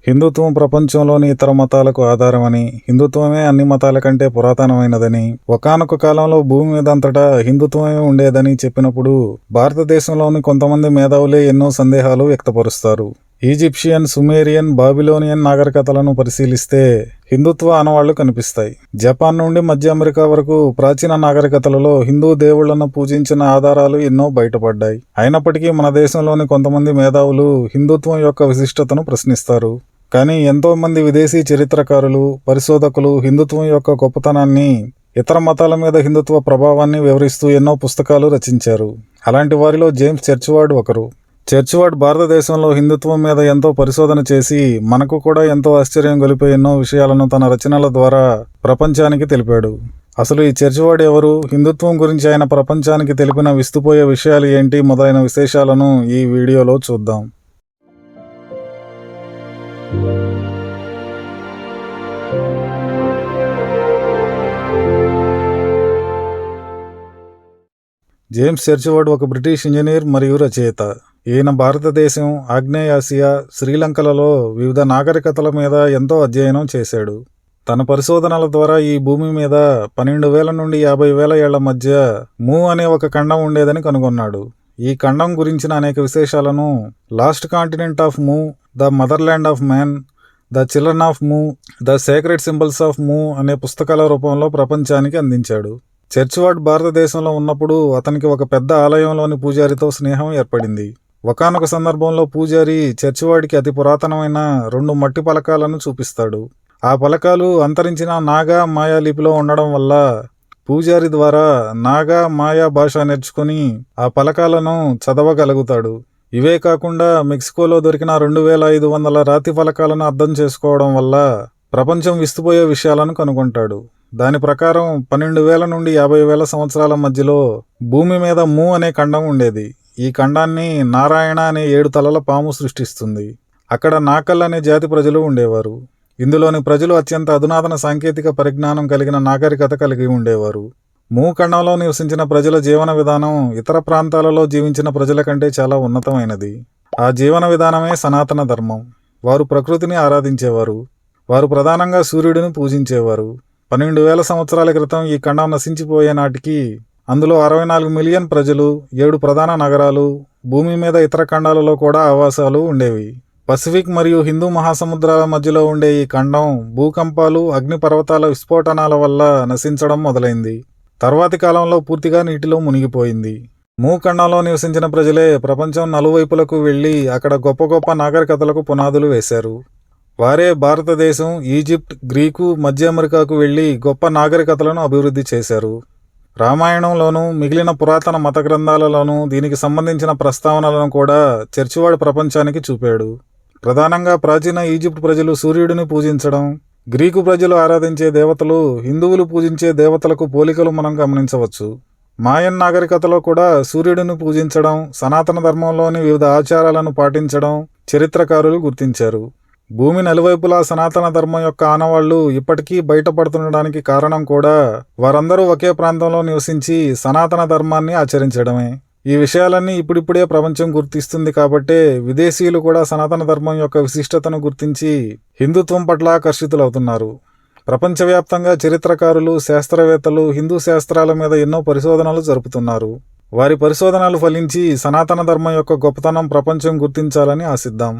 హిందుత్వం ప్రపంచంలోని ఇతర మతాలకు ఆధారమని, హిందుత్వమే అన్ని మతాల కంటే పురాతనమైనదని, ఒకానొక కాలంలో భూమి మీద అంతటా హిందుత్వమే ఉండేదని చెప్పినప్పుడు భారతదేశంలోని కొంతమంది మేధావులే ఎన్నో సందేహాలు వ్యక్తపరుస్తారు. ఈజిప్షియన్, సుమేరియన్, బాబిలోనియన్ నాగరికతలను పరిశీలిస్తే హిందుత్వ ఆనవాళ్లు కనిపిస్తాయి. జపాన్ నుండి మధ్య అమెరికా వరకు ప్రాచీన నాగరికతలలో హిందూ దేవుళ్లను పూజించిన ఆధారాలు ఎన్నో బయటపడ్డాయి. అయినప్పటికీ మన దేశంలోని కొంతమంది మేధావులు హిందుత్వం యొక్క విశిష్టతను ప్రశ్నిస్తారు. కానీ ఎంతో మంది విదేశీ చరిత్రకారులు, పరిశోధకులు హిందుత్వం యొక్క గొప్పతనాన్ని, ఇతర మతాల మీద హిందుత్వ ప్రభావాన్ని వివరిస్తూ ఎన్నో పుస్తకాలు రచించారు. అలాంటి వారిలో జేమ్స్ చర్చ్వార్డ్ ఒకరు. చర్చ్వార్డ్ భారతదేశంలో హిందుత్వం మీద ఎంతో పరిశోధన చేసి మనకు కూడా ఎంతో ఆశ్చర్యం గొలిపే ఎన్నో విషయాలను తన రచనల ద్వారా ప్రపంచానికి తెలిపాడు. అసలు ఈ చర్చ్వార్డ్ ఎవరు, హిందుత్వం గురించి ఆయన ప్రపంచానికి తెలిపిన విస్తుపోయే విషయాలు ఏంటి మొదలైన విశేషాలను ఈ వీడియోలో చూద్దాం. జేమ్స్ చర్చ్వార్డ్ ఒక బ్రిటిష్ ఇంజనీర్ మరియు రచయిత. ఈయన భారతదేశం, ఆగ్నేయాసియా, శ్రీలంకలలో వివిధ నాగరికతల మీద ఎంతో అధ్యయనం చేశాడు. తన పరిశోధనల ద్వారా ఈ భూమి మీద 12,000 నుండి 50,000 ఏళ్ల మధ్య మూ అనే ఒక ఖండం ఉండేదని కనుగొన్నాడు. ఈ ఖండం గురించిన అనేక విశేషాలను లాస్ట్ కాంటినెంట్ ఆఫ్ మూ, the motherland of man, the children of మూ, ద సేక్రెడ్ సింబల్స్ ఆఫ్ మూ అనే పుస్తకాల రూపంలో ప్రపంచానికి అందించాడు. చర్చ్వార్డ్ భారతదేశంలో ఉన్నప్పుడు అతనికి ఒక పెద్ద ఆలయంలోని పూజారితో స్నేహం ఏర్పడింది. ఒకానొక సందర్భంలో పూజారి చర్చ్వార్డ్కి అతి పురాతనమైన 2 మట్టి పలకాలను చూపిస్తాడు. ఆ పలకాలు అంతరించిన నాగా, మాయా లిపిలో ఉండడం వల్ల పూజారి ద్వారా నాగా, మాయా భాష నేర్చుకుని ఆ పలకాలను చదవగలుగుతాడు. ఇవే కాకుండా మెక్సికోలో దొరికిన 2,500 రాతి పలకాలను అర్థం చేసుకోవడం వల్ల ప్రపంచం విస్తుపోయే విషయాలను కనుగొంటాడు. దాని ప్రకారం 12,000 నుండి 50,000 సంవత్సరాల మధ్యలో భూమి మీద మూ అనే ఖండం ఉండేది. ఈ ఖండాన్ని నారాయణ అనే 7 తలల పాము సృష్టిస్తుంది. అక్కడ నాకల్ అనే జాతి ప్రజలు ఉండేవారు. ఇందులోని ప్రజలు అత్యంత అధునాతన సాంకేతిక పరిజ్ఞానం కలిగిన నాగరికత కలిగి ఉండేవారు. మూ ఖండంలో నివసించిన ప్రజల జీవన విధానం ఇతర ప్రాంతాలలో జీవించిన ప్రజల కంటే చాలా ఉన్నతమైనది. ఆ జీవన విధానమే సనాతన ధర్మం. వారు ప్రకృతిని ఆరాధించేవారు. వారు ప్రధానంగా సూర్యుడిని పూజించేవారు. 12,000 సంవత్సరాల క్రితం ఈ ఖండం నశించిపోయే నాటికి అందులో 64 మిలియన్ ప్రజలు, 7 ప్రధాన నగరాలు, భూమి మీద ఇతర ఖండాలలో కూడా ఆవాసాలు ఉండేవి. పసిఫిక్ మరియు హిందూ మహాసముద్రాల మధ్యలో ఉండే ఈ ఖండం భూకంపాలు, అగ్నిపర్వతాల విస్ఫోటనాల వల్ల నశించడం మొదలైంది. తర్వాతి కాలంలో పూర్తిగా నీటిలో మునిగిపోయింది. మూ ఖండంలో నివసించిన ప్రజలే ప్రపంచం నలువైపులకు వెళ్లి అక్కడ గొప్ప గొప్ప నాగరికతలకు పునాదులు వేశారు. వారే భారతదేశం, ఈజిప్ట్, గ్రీకు, మధ్య అమెరికాకు వెళ్లి గొప్ప నాగరికతలను అభివృద్ధి చేశారు. రామాయణంలోనూ మిగిలిన పురాతన మత గ్రంథాలలోనూ దీనికి సంబంధించిన ప్రస్తావనలను కూడా చర్చ్వార్డ్ ప్రపంచానికి చూపాడు. ప్రధానంగా ప్రాచీన ఈజిప్ట్ ప్రజలు సూర్యుడిని పూజించడం, గ్రీకు ప్రజలు ఆరాధించే దేవతలు హిందువులు పూజించే దేవతలకు పోలికలు మనం గమనించవచ్చు. మాయన్ నాగరికతలో కూడా సూర్యుడిని పూజించడం, సనాతన ధర్మంలోని వివిధ ఆచారాలను పాటించడం చరిత్రకారులు గుర్తించారు. భూమి నలువైపులా సనాతన ధర్మం యొక్క ఆనవాళ్లు ఇప్పటికీ బయటపడుతుండడానికి కారణం కూడా వారందరూ ఒకే ప్రాంతంలో నివసించి సనాతన ధర్మాన్ని ఆచరించడమే. ఈ విషయాలన్నీ ఇప్పుడిప్పుడే ప్రపంచం గుర్తిస్తుంది కాబట్టే విదేశీయులు కూడా సనాతన ధర్మం యొక్క విశిష్టతను గుర్తించి హిందుత్వం పట్ల ఆకర్షితులవుతున్నారు. ప్రపంచవ్యాప్తంగా చరిత్రకారులు, శాస్త్రవేత్తలు హిందూ శాస్త్రాల మీద ఎన్నో పరిశోధనలు జరుపుతున్నారు. వారి పరిశోధనలు ఫలించి సనాతన ధర్మం యొక్క గొప్పతనం ప్రపంచం గుర్తించాలని ఆశిద్దాం.